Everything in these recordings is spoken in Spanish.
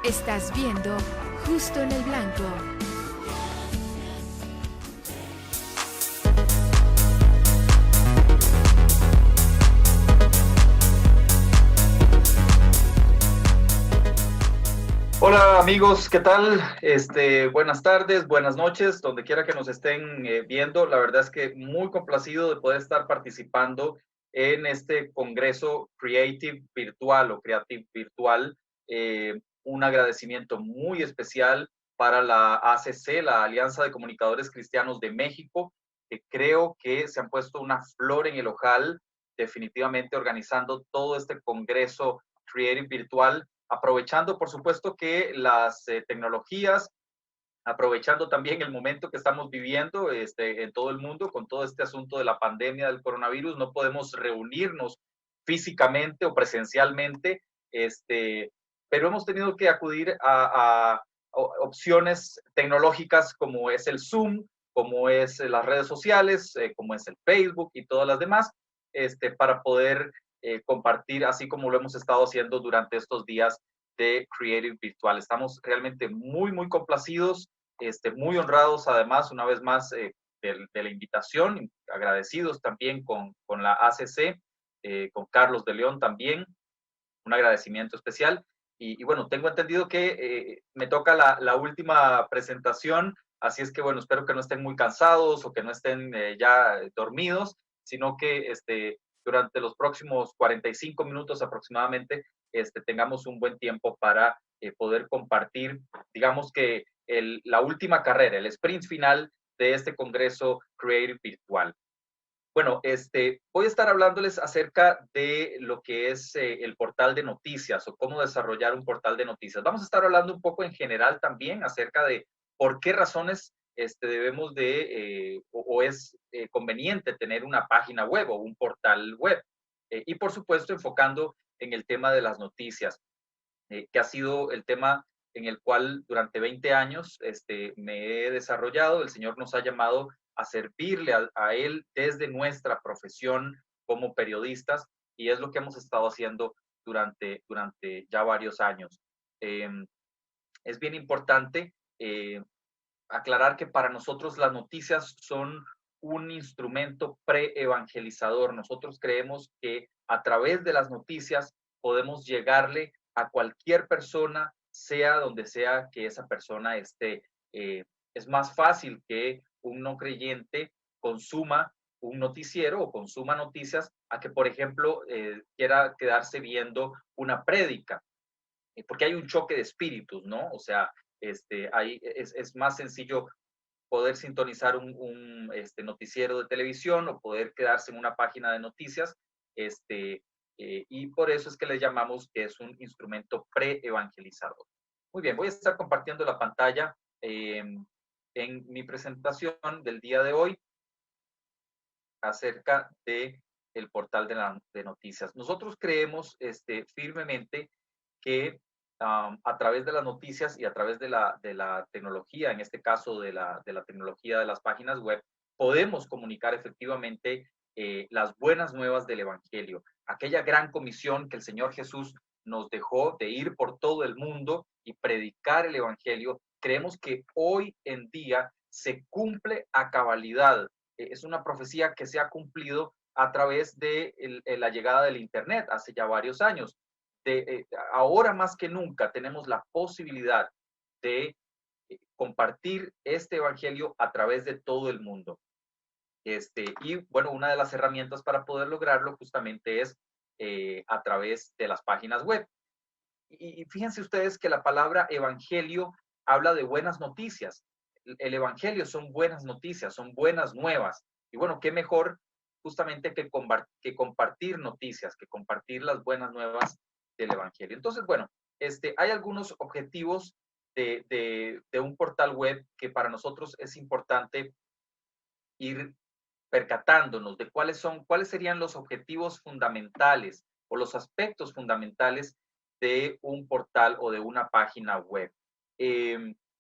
Estás viendo Justo en el Blanco. Hola amigos, ¿qué tal? Buenas tardes, buenas noches, donde quiera que nos estén viendo. La verdad es que muy complacido de poder estar participando en este congreso Creative Virtual o Creative Virtual. Un agradecimiento muy especial para la ACC, la Alianza de Comunicadores Cristianos de México, que creo que se han puesto una flor en el ojal, definitivamente organizando todo este congreso Creative Virtual, aprovechando, por supuesto, que las tecnologías, aprovechando también el momento que estamos viviendo en todo el mundo con todo este asunto de la pandemia del coronavirus. No podemos reunirnos físicamente o presencialmente, pero hemos tenido que acudir a opciones tecnológicas como es el Zoom, como es las redes sociales, como es el Facebook y todas las demás, para poder compartir, así como lo hemos estado haciendo durante estos días de Creative Virtual. Estamos realmente muy, muy complacidos, muy honrados además, una vez más, de la invitación, agradecidos también con la ACC, con Carlos de León también, un agradecimiento especial. Y bueno, tengo entendido que me toca la última presentación, así es que bueno, espero que no estén muy cansados o que no estén ya dormidos, sino que durante los próximos 45 minutos aproximadamente tengamos un buen tiempo para poder compartir, digamos que la última carrera, el sprint final de este Congreso Creative Virtual. Bueno, voy a estar hablándoles acerca de lo que es el portal de noticias o cómo desarrollar un portal de noticias. Vamos a estar hablando un poco en general también acerca de por qué razones debemos o es conveniente tener una página web o un portal web. Y por supuesto, enfocando en el tema de las noticias, que ha sido el tema en el cual durante 20 años me he desarrollado. El Señor nos ha llamado a servirle a Él desde nuestra profesión como periodistas, y es lo que hemos estado haciendo durante ya varios años. Eh, es bien importante aclarar que para nosotros las noticias son un instrumento pre-evangelizador. Nosotros creemos que a través de las noticias podemos llegarle a cualquier persona, sea donde sea que esa persona esté. Es más fácil que un no creyente consuma un noticiero o consuma noticias a que, por ejemplo, quiera quedarse viendo una prédica, porque hay un choque de espíritus, ¿no? O sea, es más sencillo poder sintonizar un noticiero de televisión o poder quedarse en una página de noticias, y por eso es que le llamamos que es un instrumento pre-evangelizador. Muy bien, voy a estar compartiendo la pantalla en mi presentación del día de hoy acerca de el portal de noticias. Nosotros creemos firmemente que a través de las noticias y a través de la tecnología, en este caso de la tecnología de las páginas web, podemos comunicar efectivamente las buenas nuevas del Evangelio, aquella gran comisión que el Señor Jesús nos dejó de ir por todo el mundo y predicar el Evangelio. Creemos que hoy en día se cumple a cabalidad. Es una profecía que se ha cumplido a través de la llegada del Internet hace ya varios años. Ahora más que nunca tenemos la posibilidad de compartir este evangelio a través de todo el mundo. Y bueno, una de las herramientas para poder lograrlo justamente es a través de las páginas web. Y fíjense ustedes que la palabra evangelio habla de buenas noticias. El evangelio son buenas noticias, son buenas nuevas. Y bueno, qué mejor justamente que compartir noticias, que compartir las buenas nuevas del evangelio. Entonces, bueno, hay algunos objetivos de un portal web que para nosotros es importante ir percatándonos de cuáles serían los objetivos fundamentales o los aspectos fundamentales de un portal o de una página web.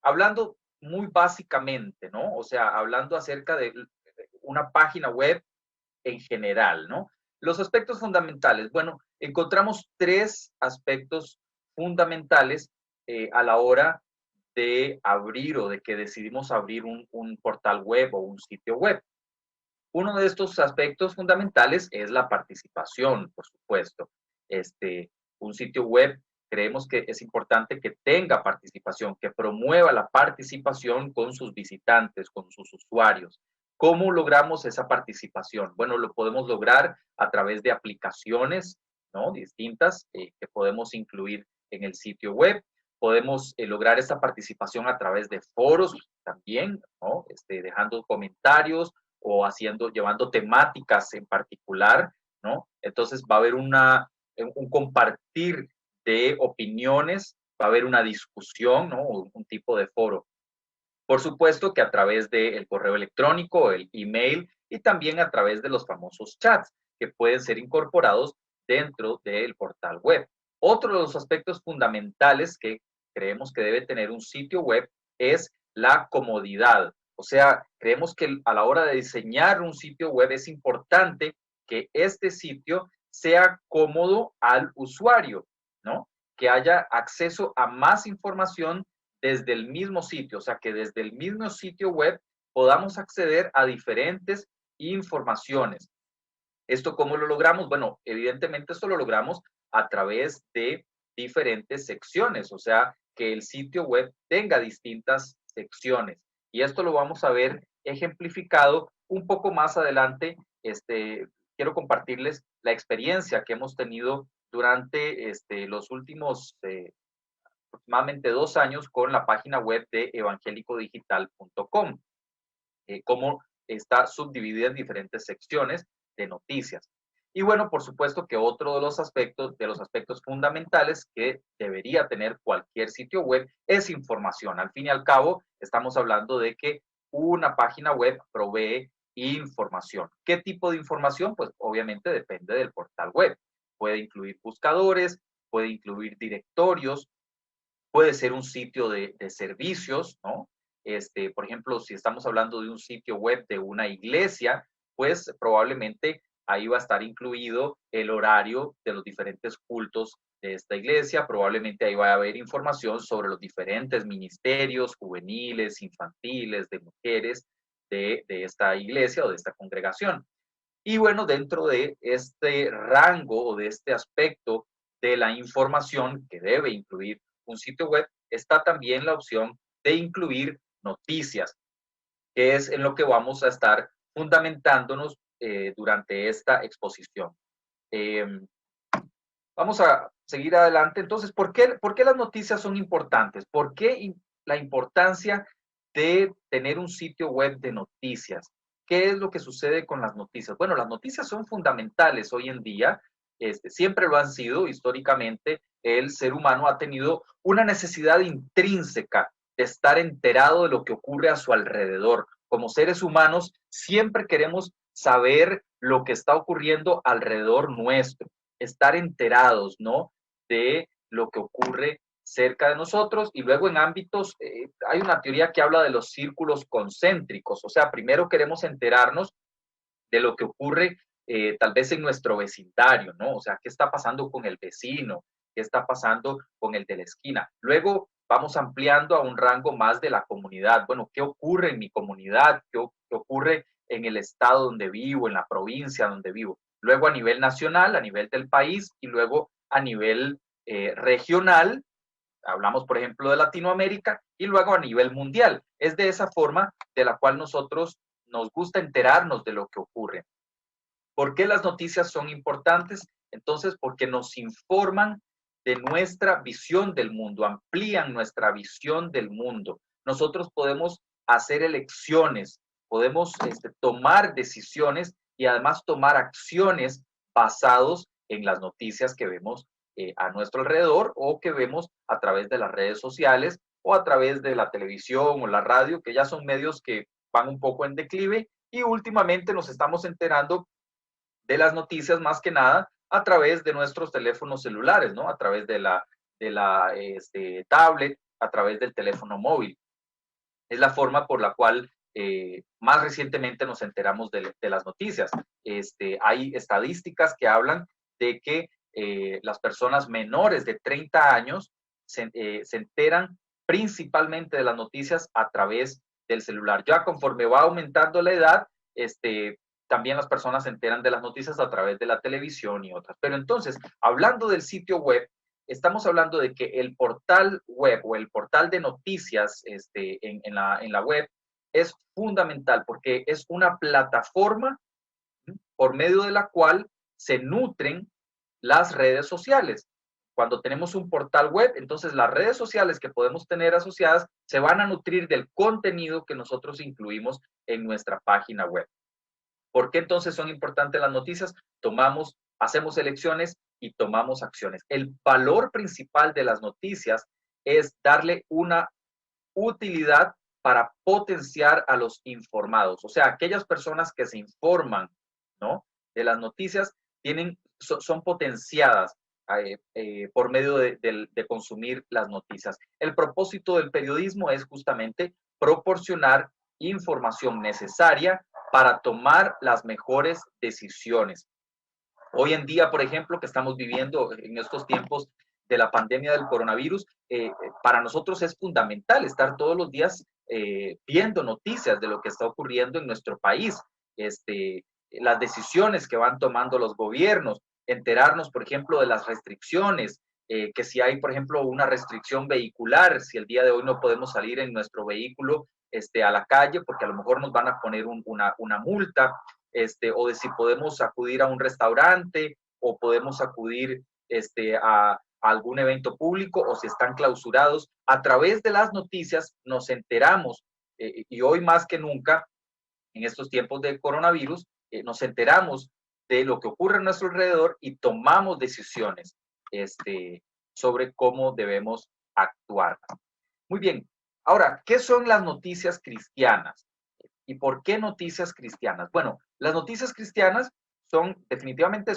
Hablando muy básicamente, ¿no? O sea, hablando acerca de una página web en general, ¿no? Los aspectos fundamentales. Bueno, encontramos tres aspectos fundamentales a la hora de abrir o de que decidimos abrir un portal web o un sitio web. Uno de estos aspectos fundamentales es la participación, por supuesto. Un sitio web creemos que es importante que tenga participación, que promueva la participación con sus visitantes, con sus usuarios. ¿Cómo logramos esa participación? Bueno, lo podemos lograr a través de aplicaciones, ¿no? Distintas que podemos incluir en el sitio web. Podemos lograr esta participación a través de foros también, ¿no? Dejando comentarios o llevando temáticas en particular, ¿no? Entonces va a haber un compartir de opiniones, va a haber una discusión, ¿no? Un tipo de foro. Por supuesto que a través del correo electrónico, el email y también a través de los famosos chats que pueden ser incorporados dentro del portal web. Otro de los aspectos fundamentales que creemos que debe tener un sitio web es la comodidad. O sea, creemos que a la hora de diseñar un sitio web es importante que este sitio sea cómodo al usuario, ¿no? Que haya acceso a más información desde el mismo sitio, o sea, que desde el mismo sitio web podamos acceder a diferentes informaciones. ¿Esto cómo lo logramos? Bueno, evidentemente esto lo logramos a través de diferentes secciones, o sea, que el sitio web tenga distintas secciones. Y esto lo vamos a ver ejemplificado un poco más adelante. Quiero compartirles la experiencia que hemos tenido durante los últimos aproximadamente 2 años con la página web de evangelicodigital.com, cómo está subdividida en diferentes secciones de noticias. Y bueno, por supuesto que otro de los aspectos fundamentales que debería tener cualquier sitio web es información. Al fin y al cabo, estamos hablando de que una página web provee información. ¿Qué tipo de información? Pues obviamente depende del portal web. Puede incluir buscadores, puede incluir directorios, puede ser un sitio de servicios, ¿no? Por ejemplo, si estamos hablando de un sitio web de una iglesia, pues probablemente ahí va a estar incluido el horario de los diferentes cultos de esta iglesia, probablemente ahí va a haber información sobre los diferentes ministerios juveniles, infantiles, de mujeres de esta iglesia o de esta congregación. Y bueno, dentro de este rango o de este aspecto de la información que debe incluir un sitio web, está también la opción de incluir noticias, que es en lo que vamos a estar fundamentándonos durante esta exposición. Vamos a seguir adelante. Entonces, ¿por qué las noticias son importantes? ¿Por qué la importancia de tener un sitio web de noticias? ¿Qué es lo que sucede con las noticias? Bueno, las noticias son fundamentales hoy en día, siempre lo han sido históricamente. El ser humano ha tenido una necesidad intrínseca de estar enterado de lo que ocurre a su alrededor. Como seres humanos, siempre queremos saber lo que está ocurriendo alrededor nuestro, estar enterados, ¿no? De lo que ocurre cerca de nosotros y luego en ámbitos, hay una teoría que habla de los círculos concéntricos, o sea, primero queremos enterarnos de lo que ocurre tal vez en nuestro vecindario, ¿no? O sea, ¿qué está pasando con el vecino? ¿Qué está pasando con el de la esquina? Luego vamos ampliando a un rango más de la comunidad. Bueno, ¿qué ocurre en mi comunidad? ¿Qué ocurre en el estado donde vivo, en la provincia donde vivo? Luego a nivel nacional, a nivel del país y luego a nivel regional. Hablamos, por ejemplo, de Latinoamérica y luego a nivel mundial. Es de esa forma de la cual nosotros nos gusta enterarnos de lo que ocurre. ¿Por qué las noticias son importantes? Entonces, porque nos informan de nuestra visión del mundo, amplían nuestra visión del mundo. Nosotros podemos hacer elecciones, podemos tomar decisiones y además tomar acciones basados en las noticias que vemos a nuestro alrededor o que vemos a través de las redes sociales o a través de la televisión o la radio, que ya son medios que van un poco en declive y últimamente nos estamos enterando de las noticias más que nada a través de nuestros teléfonos celulares, ¿no? A través de la tablet, a través del teléfono móvil. Es la forma por la cual más recientemente nos enteramos de las noticias. Hay estadísticas que hablan de que las personas menores de 30 años se enteran principalmente de las noticias a través del celular. Ya conforme va aumentando la edad, también las personas se enteran de las noticias a través de la televisión y otras. Pero entonces, hablando del sitio web, estamos hablando de que el portal web o el portal de noticias en la web es fundamental porque es una plataforma por medio de la cual se nutren las redes sociales. Cuando tenemos un portal web, entonces las redes sociales que podemos tener asociadas se van a nutrir del contenido que nosotros incluimos en nuestra página web. ¿Por qué entonces son importantes las noticias? Hacemos elecciones y tomamos acciones. El valor principal de las noticias es darle una utilidad para potenciar a los informados. O sea, aquellas personas que se informan, ¿no?, de las noticias son potenciadas por medio de consumir las noticias. El propósito del periodismo es justamente proporcionar información necesaria para tomar las mejores decisiones. Hoy en día, por ejemplo, que estamos viviendo en estos tiempos de la pandemia del coronavirus, para nosotros es fundamental estar todos los días viendo noticias de lo que está ocurriendo en nuestro país, las decisiones que van tomando los gobiernos, enterarnos, por ejemplo, de las restricciones, que si hay, por ejemplo, una restricción vehicular, si el día de hoy no podemos salir en nuestro vehículo a la calle porque a lo mejor nos van a poner una multa, o de si podemos acudir a un restaurante o podemos acudir a algún evento público o si están clausurados. A través de las noticias nos enteramos, y hoy más que nunca, en estos tiempos de coronavirus, nos enteramos de lo que ocurre a nuestro alrededor y tomamos decisiones sobre cómo debemos actuar. Muy bien. Ahora, ¿qué son las noticias cristianas? ¿Y por qué noticias cristianas? Bueno, las noticias cristianas son definitivamente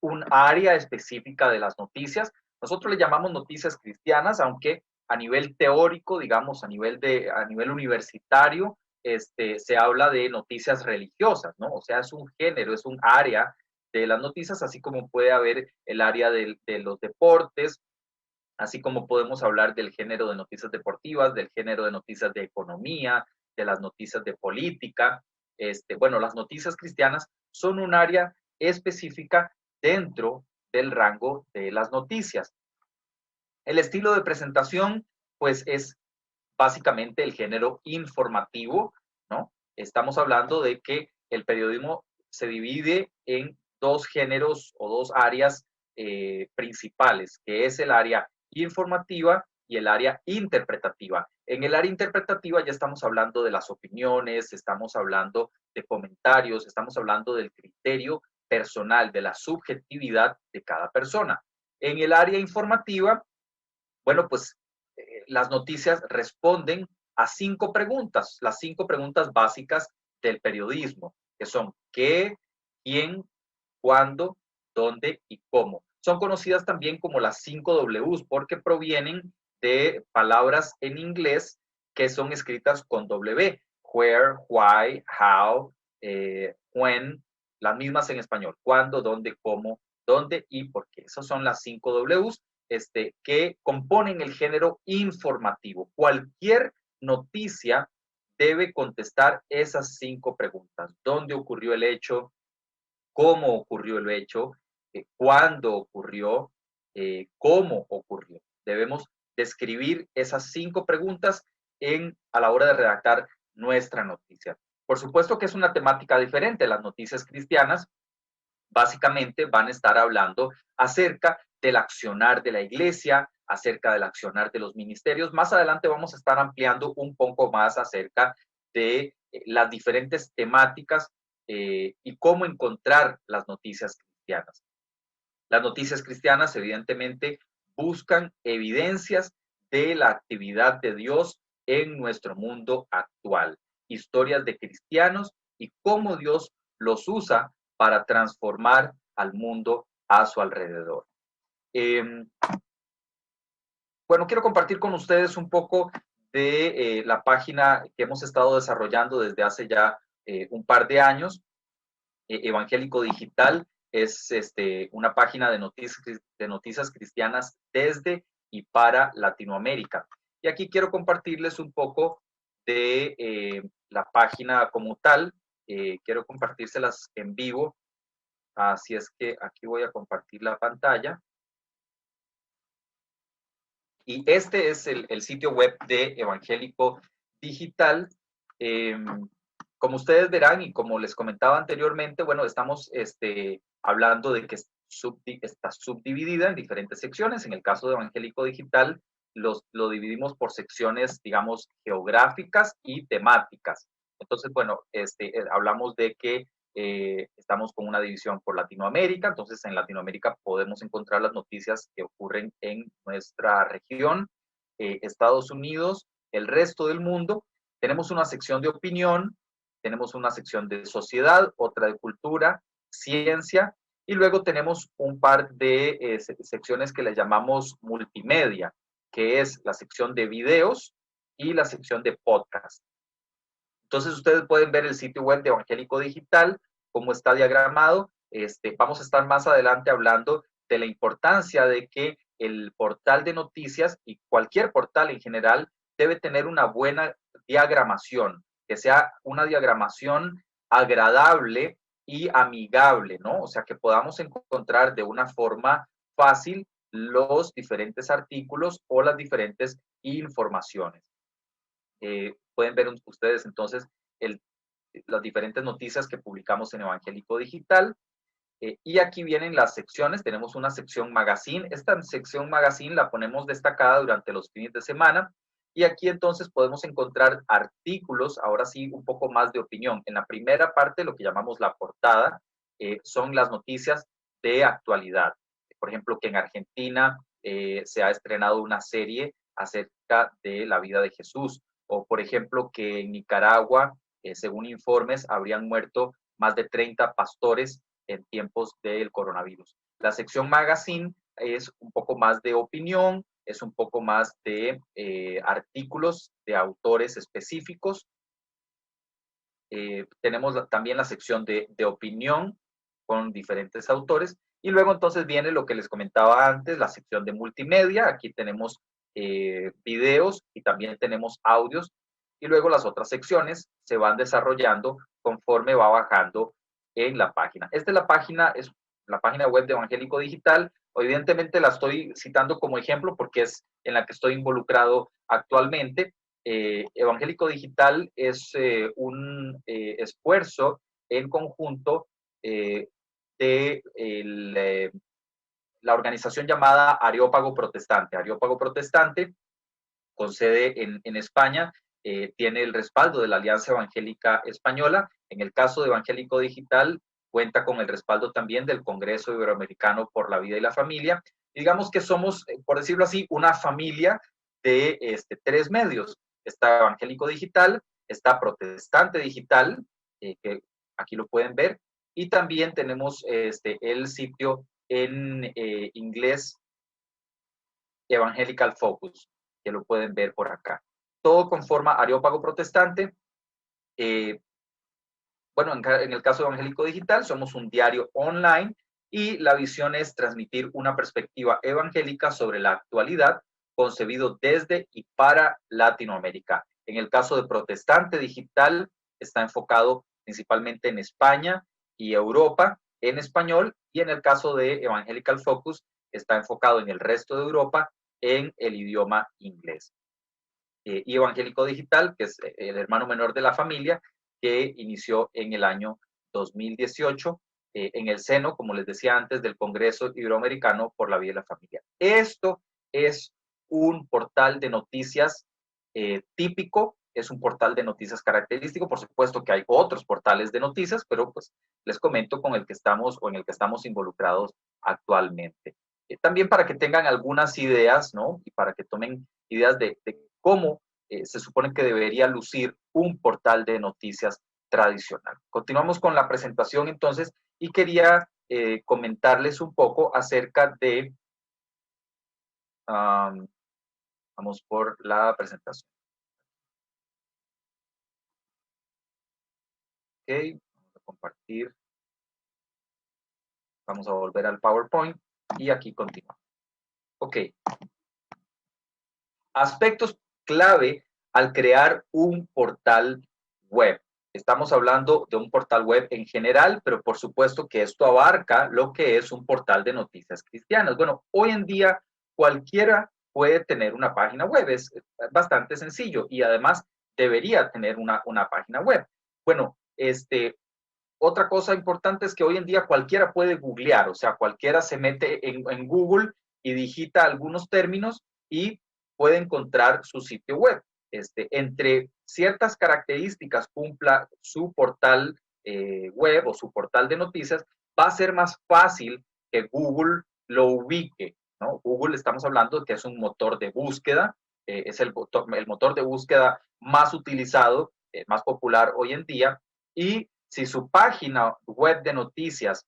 un área específica de las noticias. Nosotros le llamamos noticias cristianas, aunque a nivel teórico, digamos, a nivel universitario, se habla de noticias religiosas, ¿no? O sea, es un género, es un área de las noticias, así como puede haber el área de los deportes, así como podemos hablar del género de noticias deportivas, del género de noticias de economía, de las noticias de política. Bueno, las noticias cristianas son un área específica dentro del rango de las noticias. El estilo de presentación, pues, es básicamente el género informativo, ¿no? Estamos hablando de que el periodismo se divide en dos géneros o dos áreas principales, que es el área informativa y el área interpretativa. En el área interpretativa ya estamos hablando de las opiniones, estamos hablando de comentarios, estamos hablando del criterio personal, de la subjetividad de cada persona. En el área informativa, bueno, pues las noticias responden a 5 preguntas, las 5 preguntas básicas del periodismo, que son qué, quién, cuándo, dónde y cómo. Son conocidas también como las 5 Ws porque provienen de palabras en inglés que son escritas con W. Where, why, how, when, las mismas en español. Cuándo, dónde, cómo, dónde y por qué. Esas son las 5 Ws que componen el género informativo. Cualquier noticia debe contestar esas 5 preguntas. ¿Dónde ocurrió el hecho? ¿Cómo ocurrió el hecho? ¿Cuándo ocurrió? ¿Cómo ocurrió? Debemos describir esas 5 preguntas a la hora de redactar nuestra noticia. Por supuesto que es una temática diferente. Las noticias cristianas básicamente van a estar hablando acerca del accionar de la iglesia, acerca del accionar de los ministerios. Más adelante vamos a estar ampliando un poco más acerca de las diferentes temáticas y cómo encontrar las noticias cristianas. Las noticias cristianas, evidentemente, buscan evidencias de la actividad de Dios en nuestro mundo actual, historias de cristianos y cómo Dios los usa para transformar al mundo a su alrededor. Bueno, quiero compartir con ustedes un poco de la página que hemos estado desarrollando desde hace ya un par de años. Evangélico Digital es una página de noticias cristianas desde y para Latinoamérica. Y aquí quiero compartirles un poco de la página como tal. Quiero compartírselas en vivo. Así es que aquí voy a compartir la pantalla. Y este es el sitio web de Evangélico Digital. Como ustedes verán y como les comentaba anteriormente, bueno, estamos hablando de que está subdividida en diferentes secciones. En el caso de Evangélico Digital, lo dividimos por secciones, digamos, geográficas y temáticas. Entonces, bueno, hablamos de que estamos con una división por Latinoamérica, entonces en Latinoamérica podemos encontrar las noticias que ocurren en nuestra región, Estados Unidos, el resto del mundo. Tenemos una sección de opinión, tenemos una sección de sociedad, otra de cultura, ciencia, y luego tenemos un par de secciones que le llamamos multimedia, que es la sección de videos y la sección de podcast. Entonces ustedes pueden ver el sitio web de Evangélico Digital, cómo está diagramado. Vamos a estar más adelante hablando de la importancia de que el portal de noticias y cualquier portal en general debe tener una buena diagramación, que sea una diagramación agradable y amigable, ¿no? O sea, que podamos encontrar de una forma fácil los diferentes artículos o las diferentes informaciones. Pueden ver ustedes entonces las diferentes noticias que publicamos en Evangélico Digital. Y aquí vienen las secciones. Tenemos una sección magazine. Esta sección magazine la ponemos destacada durante los fines de semana. Y aquí entonces podemos encontrar artículos, ahora sí, un poco más de opinión. En la primera parte, lo que llamamos la portada, son las noticias de actualidad. Por ejemplo, que en Argentina se ha estrenado una serie acerca de la vida de Jesús. O, por ejemplo, que en Nicaragua, según informes, habrían muerto más de 30 pastores en tiempos del coronavirus. La sección magazine es un poco más de opinión, es un poco más de artículos de autores específicos. Tenemos también la sección de opinión con diferentes autores. Y luego entonces viene lo que les comentaba antes, la sección de multimedia. Aquí tenemos videos y también tenemos audios. Y luego las otras secciones se van desarrollando conforme va bajando en la página. Esta es la página web de Evangélico Digital. Evidentemente la estoy citando como ejemplo porque es en la que estoy involucrado actualmente. Evangélico Digital es un esfuerzo en conjunto de la organización llamada Areópago Protestante. Areópago Protestante, con sede en España, tiene el respaldo de la Alianza Evangélica Española. En el caso de Evangélico Digital, cuenta con el respaldo también del Congreso Iberoamericano por la Vida y la Familia. Digamos que somos, por decirlo así, una familia de tres medios. Está Evangélico Digital, está Protestante Digital, que aquí lo pueden ver, y también tenemos el sitio en inglés Evangelical Focus, que lo pueden ver por acá. Todo conforma Areópago Protestante. Bueno, en el caso de Evangélico Digital, somos un diario online y la visión es transmitir una perspectiva evangélica sobre la actualidad, concebido desde y para Latinoamérica. En el caso de Protestante Digital, está enfocado principalmente en España y Europa en español, y en el caso de Evangelical Focus, está enfocado en el resto de Europa en el idioma inglés. Y Evangélico Digital, que es el hermano menor de la familia, que inició en el año 2018 en el seno, como les decía antes, del Congreso Iberoamericano por la Vida y la Familia. Esto es un portal de noticias típico, es un portal de noticias característico. Por supuesto que hay otros portales de noticias, pero pues les comento con el que estamos o en el que estamos involucrados actualmente. También para que tengan algunas ideas, ¿no? Y para que tomen ideas de cómo se supone que debería lucir un portal de noticias tradicional. Continuamos con la presentación entonces y quería comentarles un poco acerca de, vamos por la presentación. Ok, vamos a compartir, vamos a volver al PowerPoint y aquí continuamos. Ok, Aspectos clave al crear un portal web. Estamos hablando de un portal web en general, pero por supuesto que esto abarca lo que es un portal de noticias cristianas. Bueno, hoy en día cualquiera puede tener una página web, es bastante sencillo y además debería tener una página web. Bueno, otra cosa importante es que hoy en día cualquiera puede googlear, o sea, cualquiera se mete en Google y digita algunos términos y puede encontrar su sitio web. Entre ciertas características cumpla su portal web o su portal de noticias, va a ser más fácil que Google lo ubique, ¿no? Google, estamos hablando de que es un motor de búsqueda, es el motor de búsqueda más utilizado, más popular hoy en día, y si su página web de noticias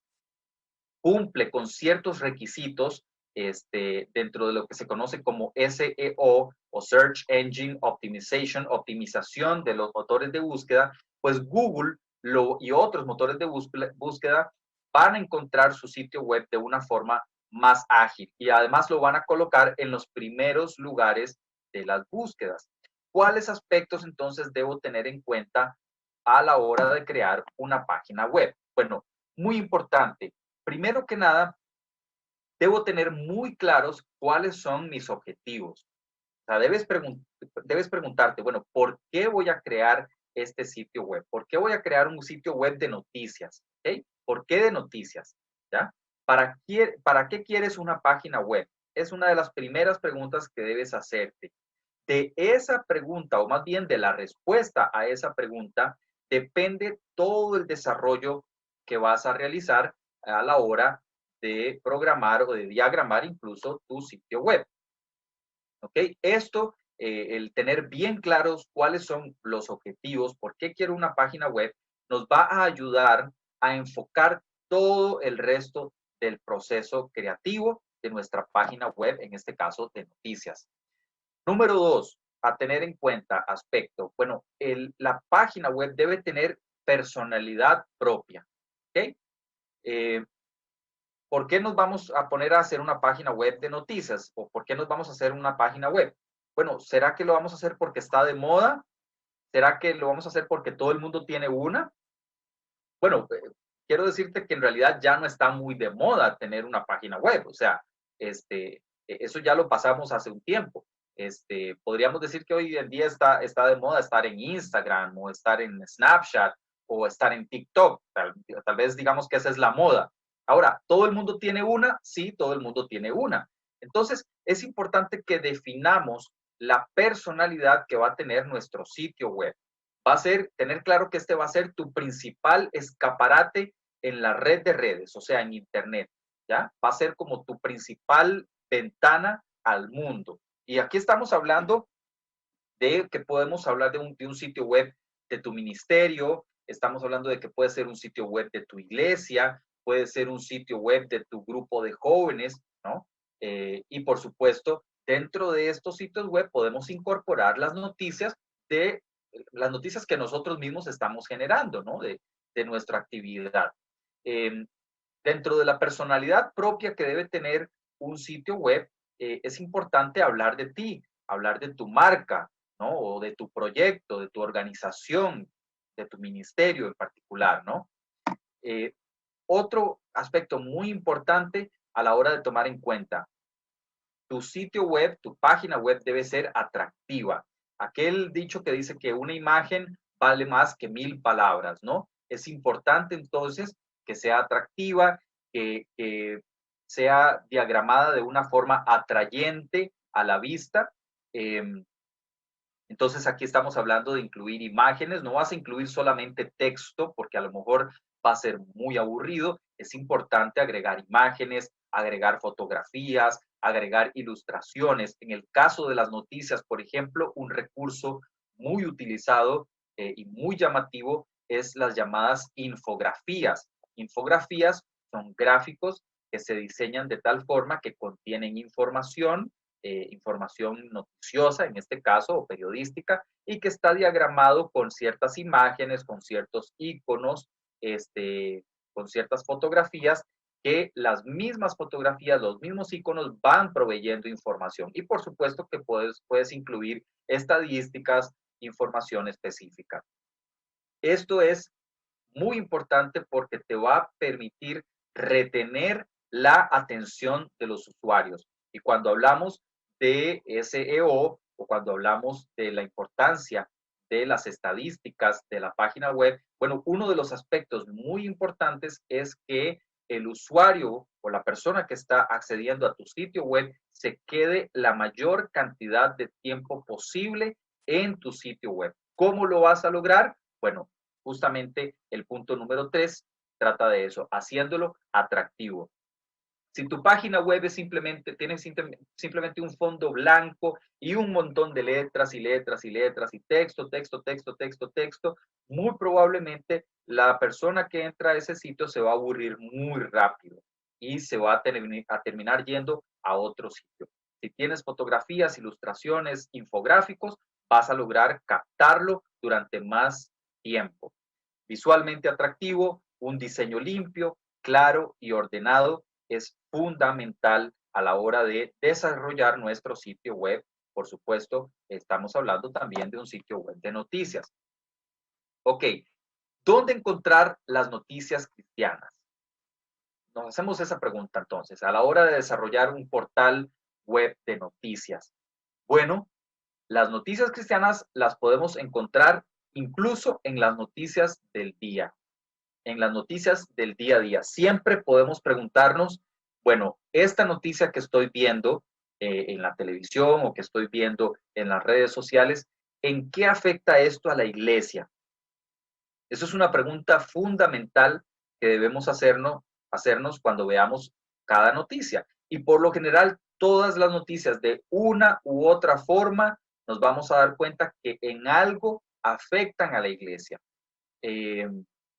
cumple con ciertos requisitos dentro de lo que se conoce como SEO o Search Engine Optimization, optimización de los motores de búsqueda, pues Google y otros motores de búsqueda van a encontrar su sitio web de una forma más ágil y además lo van a colocar en los primeros lugares de las búsquedas. ¿Cuáles aspectos entonces debo tener en cuenta a la hora de crear una página web? Bueno, muy importante. Primero que nada, debo tener muy claros cuáles son mis objetivos. O sea, debes preguntarte, bueno, ¿por qué voy a crear este sitio web? ¿Por qué voy a crear un sitio web de noticias? ¿Okay? ¿Por qué de noticias? ¿Ya? ¿Para qué quieres una página web? Es una de las primeras preguntas que debes hacerte. De esa pregunta, o más bien de la respuesta a esa pregunta, depende todo el desarrollo que vas a realizar a la hora de programar o de diagramar incluso tu sitio web. ¿Ok? Esto, el tener bien claros cuáles son los objetivos, por qué quiero una página web, nos va a ayudar a enfocar todo el resto del proceso creativo de nuestra página web, en este caso de noticias. Número dos, a tener en cuenta aspecto. Bueno, la página web debe tener personalidad propia. ¿Ok? ¿Por qué nos vamos a poner a hacer una página web de noticias? ¿O por qué nos vamos a hacer una página web? Bueno, ¿será que lo vamos a hacer porque está de moda? ¿Será que lo vamos a hacer porque todo el mundo tiene una? Bueno, quiero decirte que en realidad ya no está muy de moda tener una página web. O sea, eso ya lo pasamos hace un tiempo. Podríamos decir que hoy en día está de moda estar en Instagram o estar en Snapchat o estar en TikTok. Tal vez digamos que esa es la moda. Ahora, ¿todo el mundo tiene una? Sí, todo el mundo tiene una. Entonces, es importante que definamos la personalidad que va a tener nuestro sitio web. Va a ser, tener claro que este va a ser tu principal escaparate en la red de redes, o sea, en Internet, ¿ya? Va a ser como tu principal ventana al mundo. Y aquí estamos hablando de que podemos hablar de un sitio web de tu ministerio, estamos hablando de que puede ser un sitio web de tu iglesia, puede ser un sitio web de tu grupo de jóvenes, ¿no? Y por supuesto, dentro de estos sitios web podemos incorporar las noticias que nosotros mismos estamos generando, ¿no? De nuestra actividad. Eh, Dentro de la personalidad propia que debe tener un sitio web, es importante hablar de ti, hablar de tu marca, ¿no? O de tu proyecto, de tu organización, de tu ministerio en particular, ¿no? Eh, Otro aspecto muy importante a la hora de tomar en cuenta, tu sitio web, tu página web debe ser atractiva. Aquel dicho que dice que una imagen vale más que 1000 palabras, ¿no? Es importante entonces que sea atractiva, que sea diagramada de una forma atrayente a la vista. Entonces aquí estamos hablando de incluir imágenes, no vas a incluir solamente texto porque a lo mejor va a ser muy aburrido, es importante agregar imágenes, agregar fotografías, agregar ilustraciones. En el caso de las noticias, por ejemplo, un recurso muy utilizado y muy llamativo es las llamadas infografías. Infografías son gráficos que se diseñan de tal forma que contienen información noticiosa, en este caso, o periodística, y que está diagramado con ciertas imágenes, con ciertos iconos, con ciertas fotografías, que las mismas fotografías, los mismos iconos van proveyendo información. Y por supuesto que puedes incluir estadísticas, información específica. Esto es muy importante porque te va a permitir retener la atención de los usuarios. Y cuando hablamos de SEO o cuando hablamos de la importancia de las estadísticas de la página web, bueno, uno de los aspectos muy importantes es que el usuario o la persona que está accediendo a tu sitio web se quede la mayor cantidad de tiempo posible en tu sitio web. ¿Cómo lo vas a lograr? Bueno, justamente el punto número 3 trata de eso, haciéndolo atractivo. Si tu página web es tiene simplemente un fondo blanco y un montón de letras y letras y letras y texto, texto, texto, texto, texto, muy probablemente la persona que entra a ese sitio se va a aburrir muy rápido y se va a terminar yendo a otro sitio. Si tienes fotografías, ilustraciones, infográficos, vas a lograr captarlo durante más tiempo. Visualmente atractivo, un diseño limpio, claro y ordenado es fundamental a la hora de desarrollar nuestro sitio web. Por supuesto, estamos hablando también de un sitio web de noticias. Ok, ¿dónde encontrar las noticias cristianas? Nos hacemos esa pregunta entonces, a la hora de desarrollar un portal web de noticias. Bueno, las noticias cristianas las podemos encontrar incluso en las noticias del día, en las noticias del día a día. Siempre podemos preguntarnos, bueno, esta noticia que estoy viendo en la televisión o que estoy viendo en las redes sociales, ¿en qué afecta esto a la iglesia? Eso es una pregunta fundamental que debemos hacernos cuando veamos cada noticia. Y por lo general, todas las noticias de una u otra forma nos vamos a dar cuenta que en algo afectan a la iglesia. Eh,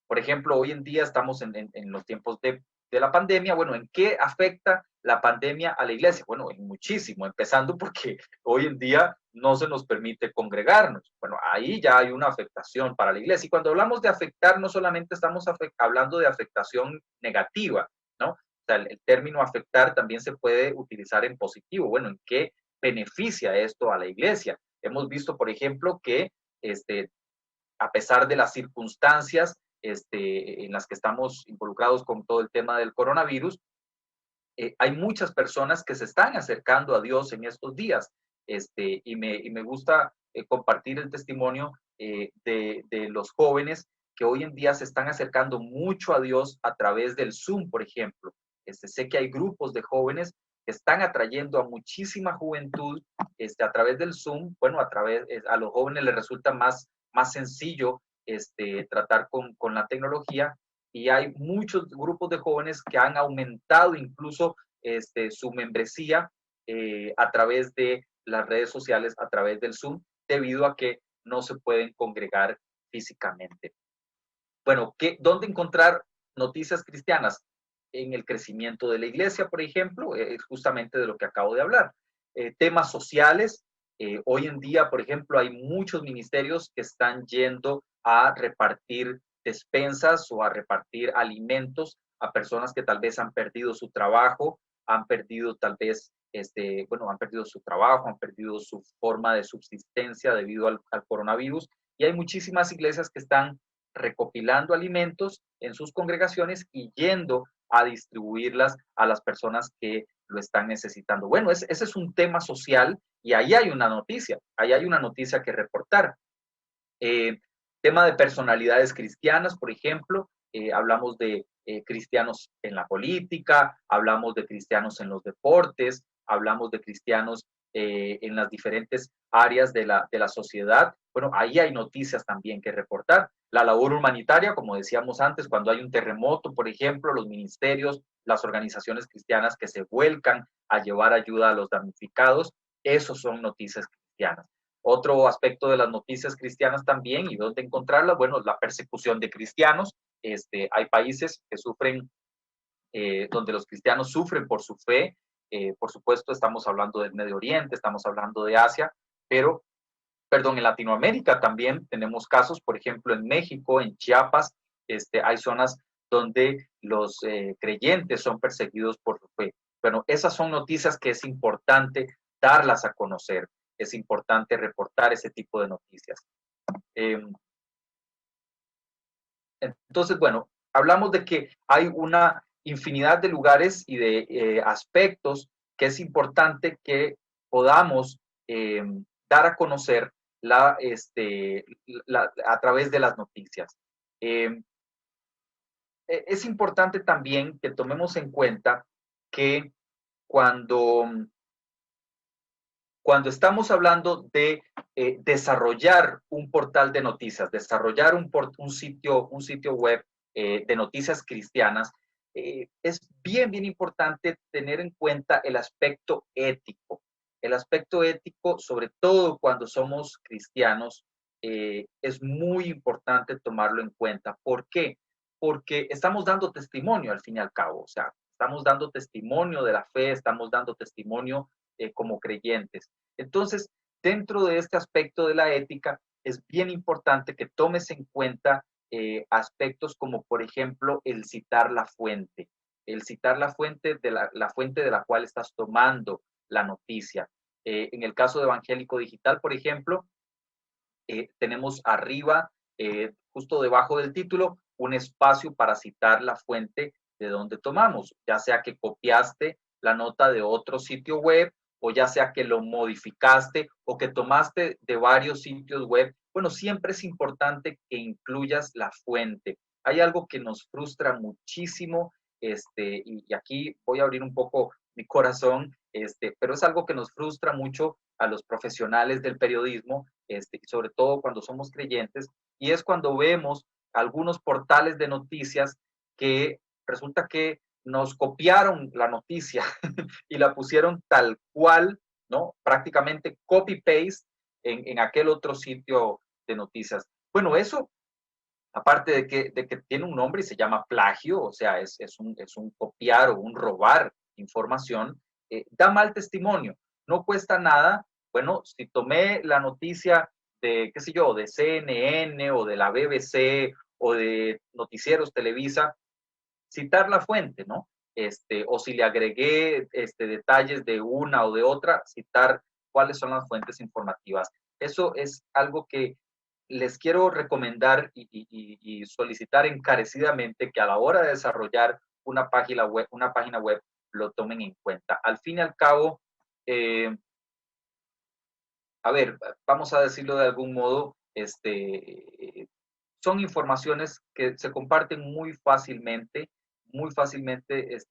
por ejemplo, hoy en día estamos en los tiempos de la pandemia. Bueno, ¿en qué afecta la pandemia a la iglesia? Bueno, en muchísimo, empezando porque hoy en día no se nos permite congregarnos. Bueno, ahí ya hay una afectación para la iglesia. Y cuando hablamos de afectar, no solamente estamos hablando de afectación negativa, ¿no? O sea, el término afectar también se puede utilizar en positivo. Bueno, ¿en qué beneficia esto a la iglesia? Hemos visto, por ejemplo, que a pesar de las circunstancias en las que estamos involucrados con todo el tema del coronavirus, hay muchas personas que se están acercando a Dios en estos días. Y me gusta compartir el testimonio de los jóvenes que hoy en día se están acercando mucho a Dios a través del Zoom, por ejemplo. Sé que hay grupos de jóvenes que están atrayendo a muchísima juventud a través del Zoom. Bueno, a los jóvenes les resulta más sencillo tratar con la tecnología, y hay muchos grupos de jóvenes que han aumentado incluso su membresía a través de las redes sociales, a través del Zoom, debido a que no se pueden congregar físicamente. Bueno, ¿dónde encontrar noticias cristianas? En el crecimiento de la iglesia, por ejemplo, es justamente de lo que acabo de hablar. Temas sociales. Hoy en día, por ejemplo, hay muchos ministerios que están yendo a repartir despensas o a repartir alimentos a personas que tal vez han perdido su trabajo, han perdido tal vez, han perdido su trabajo, han perdido su forma de subsistencia debido al coronavirus. Y hay muchísimas iglesias que están recopilando alimentos en sus congregaciones y yendo a distribuirlas a las personas que lo están necesitando. Bueno, ese es un tema social y ahí hay una noticia que reportar. Tema de personalidades cristianas, por ejemplo, hablamos de cristianos en la política, hablamos de cristianos en los deportes, hablamos de cristianos en las diferentes áreas de la sociedad. Bueno, ahí hay noticias también que reportar. La labor humanitaria, como decíamos antes, cuando hay un terremoto, por ejemplo, los ministerios, las organizaciones cristianas que se vuelcan a llevar ayuda a los damnificados, esos son noticias cristianas. Otro aspecto de las noticias cristianas también, y dónde encontrarlas, bueno, la persecución de cristianos. Hay países que sufren, donde los cristianos sufren por su fe. Por supuesto, estamos hablando del Medio Oriente, estamos hablando de Asia, pero, perdón, en Latinoamérica también tenemos casos, por ejemplo, en México, en Chiapas, hay zonas donde los creyentes son perseguidos por su fe. Bueno, esas son noticias que es importante darlas a conocer, es importante reportar ese tipo de noticias. Entonces, bueno, hablamos de que hay una infinidad de lugares y de aspectos que es importante que podamos dar a conocer a través de las noticias. Es importante también que tomemos en cuenta que cuando, cuando estamos hablando de desarrollar un portal de noticias, desarrollar un sitio web de noticias cristianas, es bien importante tener en cuenta el aspecto ético. El aspecto ético, sobre todo cuando somos cristianos, es muy importante tomarlo en cuenta. ¿Por qué? Porque estamos dando testimonio al fin y al cabo, o sea, estamos dando testimonio de la fe, estamos dando testimonio como creyentes. Entonces, dentro de este aspecto de la ética, es bien importante que tomes en cuenta aspectos como, por ejemplo, el citar la fuente la fuente de la cual estás tomando la noticia. En el caso de Evangélico Digital, por ejemplo, tenemos arriba, justo debajo del título, un espacio para citar la fuente de donde tomamos, ya sea que copiaste la nota de otro sitio web o ya sea que lo modificaste o que tomaste de varios sitios web. Bueno, siempre es importante que incluyas la fuente. Hay algo que nos frustra muchísimo, y aquí voy a abrir un poco mi corazón, pero es algo que nos frustra mucho a los profesionales del periodismo, sobre todo cuando somos creyentes, y es cuando vemos algunos portales de noticias que resulta que nos copiaron la noticia y la pusieron tal cual, ¿no? Prácticamente copy-paste en aquel otro sitio de noticias. Bueno, eso, aparte de que tiene un nombre y se llama plagio, o sea, es un copiar o un robar información, da mal testimonio. No cuesta nada. Bueno, si tomé la noticia de, qué sé yo, de CNN o de la BBC o de Noticieros Televisa, citar la fuente, ¿no? O si le agregué detalles de una o de otra, citar cuáles son las fuentes informativas. Eso es algo que les quiero recomendar y solicitar encarecidamente que a la hora de desarrollar una página web lo tomen en cuenta. Al fin y al cabo, a ver, vamos a decirlo de algún modo, son informaciones que se comparten muy fácilmente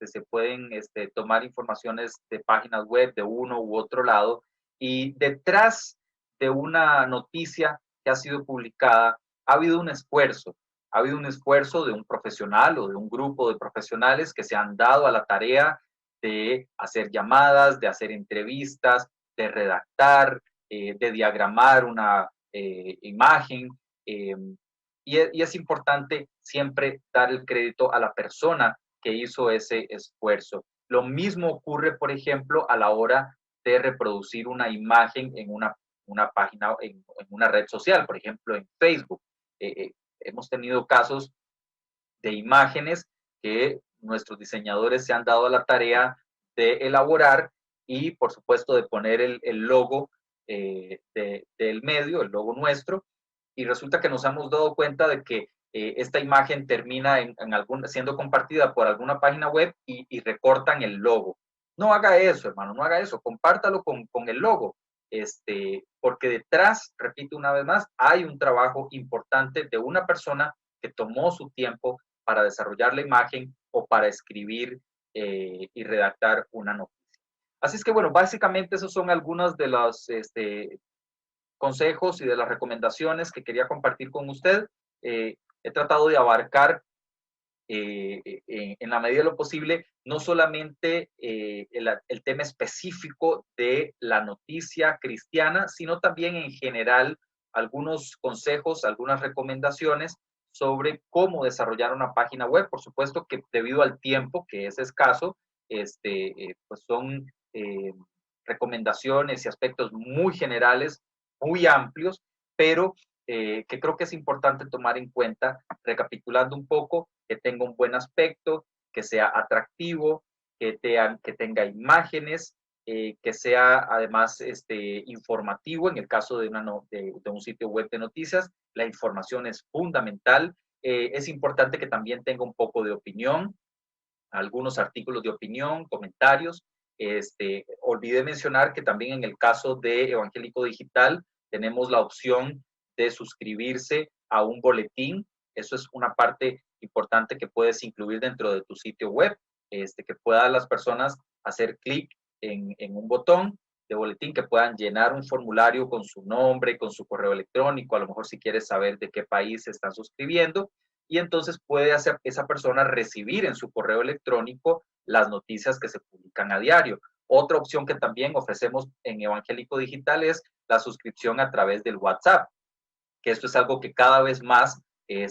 se pueden tomar informaciones de páginas web de uno u otro lado, y detrás de una noticia que ha sido publicada ha habido un esfuerzo de un profesional o de un grupo de profesionales que se han dado a la tarea de hacer llamadas, de hacer entrevistas, de redactar, de diagramar una imagen, y es importante siempre dar el crédito a la persona que hizo ese esfuerzo. Lo mismo ocurre, por ejemplo, a la hora de reproducir una imagen en una página, en una red social, por ejemplo, en Facebook. Hemos tenido casos de imágenes que nuestros diseñadores se han dado a la tarea de elaborar y, por supuesto, de poner el logo del medio, el logo nuestro, y resulta que nos hemos dado cuenta de que esta imagen termina siendo compartida por alguna página web y recortan el logo. No haga eso, hermano, no haga eso, compártalo con el logo, porque detrás, repito una vez más, hay un trabajo importante de una persona que tomó su tiempo para desarrollar la imagen o para escribir y redactar una noticia. Así es que, bueno, básicamente esos son algunos de los consejos y de las recomendaciones que quería compartir con usted. He tratado de abarcar en la medida de lo posible no solamente el tema específico de la noticia cristiana, sino también en general algunos consejos, algunas recomendaciones sobre cómo desarrollar una página web. Por supuesto que debido al tiempo, que es escaso, pues son recomendaciones y aspectos muy generales, muy amplios, pero que creo que es importante tomar en cuenta, recapitulando un poco, que tenga un buen aspecto, que sea atractivo, que tenga imágenes, que sea además informativo. En el caso de un sitio web de noticias, la información es fundamental. Es importante que también tenga un poco de opinión, algunos artículos de opinión, comentarios. Olvidé mencionar que también en el caso de Evangélico Digital tenemos la opción de suscribirse a un boletín. Eso es una parte importante que puedes incluir dentro de tu sitio web, que puedan las personas hacer clic en un botón de boletín, que puedan llenar un formulario con su nombre, con su correo electrónico, a lo mejor si quieres saber de qué país se están suscribiendo, y entonces puede hacer esa persona recibir en su correo electrónico las noticias que se publican a diario. Otra opción que también ofrecemos en Evangélico Digital es la suscripción a través del WhatsApp, que esto es algo que cada vez más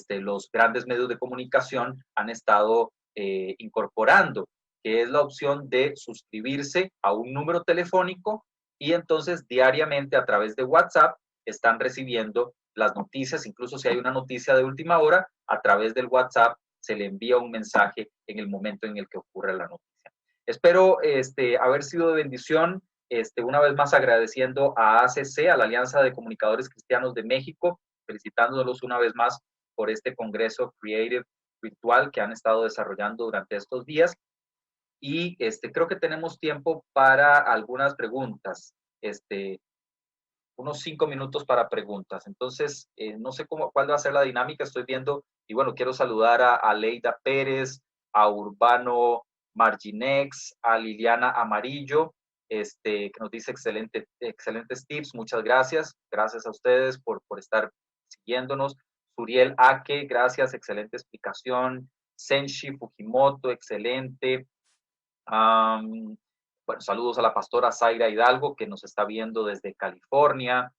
los grandes medios de comunicación han estado incorporando, que es la opción de suscribirse a un número telefónico y entonces diariamente a través de WhatsApp están recibiendo las noticias. Incluso si hay una noticia de última hora, a través del WhatsApp se le envía un mensaje en el momento en el que ocurre la noticia. Espero haber sido de bendición. Una vez más agradeciendo a ACC, a la Alianza de Comunicadores Cristianos de México, felicitándolos una vez más por este Congreso Creative virtual que han estado desarrollando durante estos días. Y creo que tenemos tiempo para algunas preguntas, unos 5 minutos para preguntas. Entonces, no sé cuál va a ser la dinámica, estoy viendo, y bueno, quiero saludar a Leida Pérez, a Urbano Marginex, a Liliana Amarillo, que nos dice excelentes tips, muchas gracias. Gracias a ustedes por estar siguiéndonos. Suriel Ake, gracias, excelente explicación. Senshi Fujimoto, excelente. Bueno, saludos a la pastora Zaira Hidalgo, que nos está viendo desde California.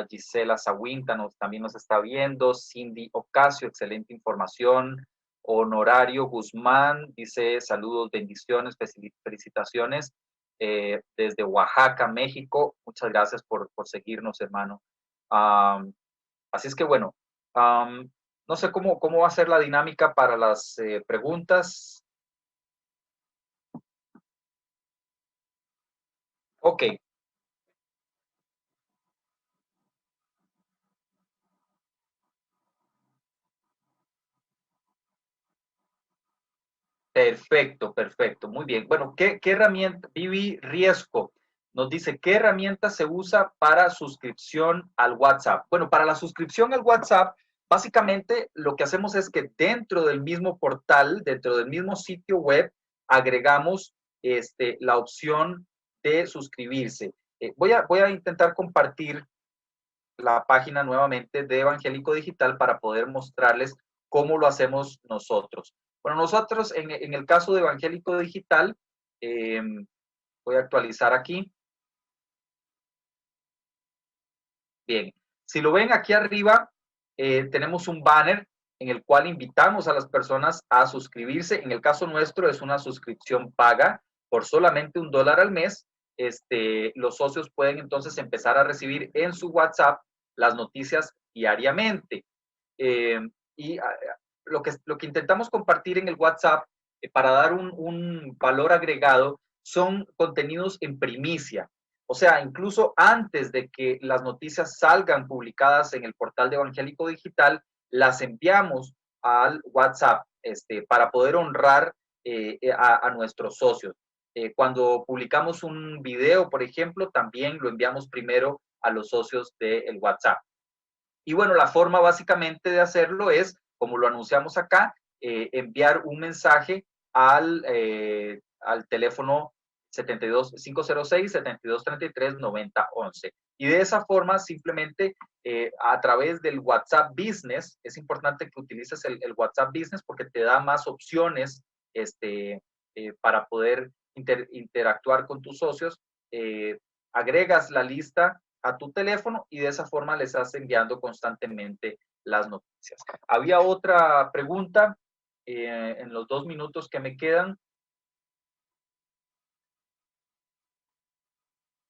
Gisela Zawinta también nos está viendo. Cindy Ocasio, excelente información. Honorario Guzmán dice saludos, bendiciones, felicitaciones desde Oaxaca, México. Muchas gracias por seguirnos, hermano. Así es que bueno, no sé cómo va a ser la dinámica para las preguntas. Ok, perfecto, perfecto, muy bien. Bueno, ¿qué herramienta? Vivi Riesco nos dice, ¿qué herramienta se usa para suscripción al WhatsApp? Bueno, para la suscripción al WhatsApp, básicamente lo que hacemos es que dentro del mismo portal, dentro del mismo sitio web, agregamos la opción de suscribirse. Voy a intentar compartir la página nuevamente de Evangélico Digital para poder mostrarles cómo lo hacemos nosotros. Bueno, nosotros en el caso de Evangélico Digital, eh, voy a actualizar aquí. Bien, si lo ven aquí arriba, tenemos un banner en el cual invitamos a las personas a suscribirse. En el caso nuestro es una suscripción paga por solamente $1 al mes. Los socios pueden entonces empezar a recibir en su WhatsApp las noticias diariamente. Eh, y lo que intentamos compartir en el WhatsApp para dar un valor agregado son contenidos en primicia. O sea, incluso antes de que las noticias salgan publicadas en el portal de Evangélico Digital, las enviamos al WhatsApp para poder honrar a nuestros socios. Cuando publicamos un video, por ejemplo, también lo enviamos primero a los socios del WhatsApp. Y bueno, la forma básicamente de hacerlo es, como lo anunciamos acá, enviar un mensaje al teléfono 506-7233-9011. Y de esa forma, simplemente a través del WhatsApp Business, es importante que utilices el WhatsApp Business porque te da más opciones para poder interactuar con tus socios. Agregas la lista a tu teléfono y de esa forma les estás enviando constantemente las noticias. Había otra pregunta en los 2 minutos que me quedan.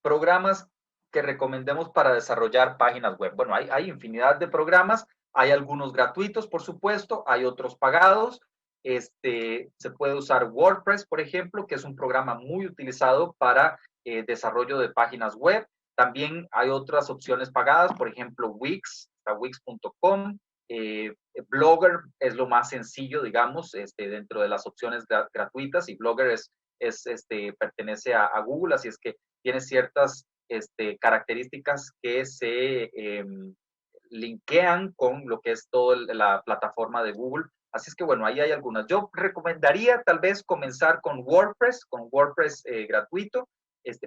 Programas que recomendemos para desarrollar páginas web? Bueno, hay infinidad de programas, hay algunos gratuitos, por supuesto, hay otros pagados. Se puede usar WordPress, por ejemplo, que es un programa muy utilizado para desarrollo de páginas web. También hay otras opciones pagadas, por ejemplo, Wix, wix.com. Blogger es lo más sencillo, digamos, dentro de las opciones gratuitas, y Blogger pertenece a Google, así es que tiene ciertas características que se linkean con lo que es toda la plataforma de Google. Así es que, bueno, ahí hay algunas. Yo recomendaría tal vez comenzar con WordPress gratuito,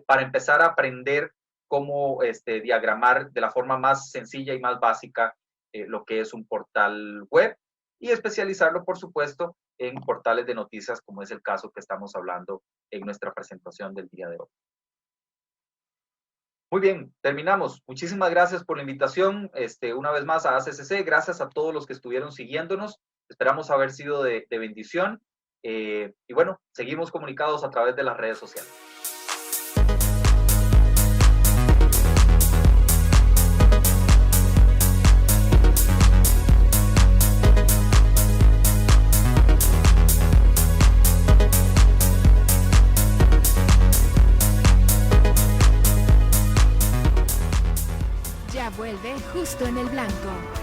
para empezar a aprender cómo diagramar de la forma más sencilla y más básica lo que es un portal web, y especializarlo, por supuesto, en portales de noticias, como es el caso que estamos hablando en nuestra presentación del día de hoy. Muy bien, terminamos. Muchísimas gracias por la invitación, una vez más a ACCC. Gracias a todos los que estuvieron siguiéndonos. Esperamos haber sido de bendición. Y bueno, seguimos comunicados a través de las redes sociales. Ya vuelve Justo en el Blanco.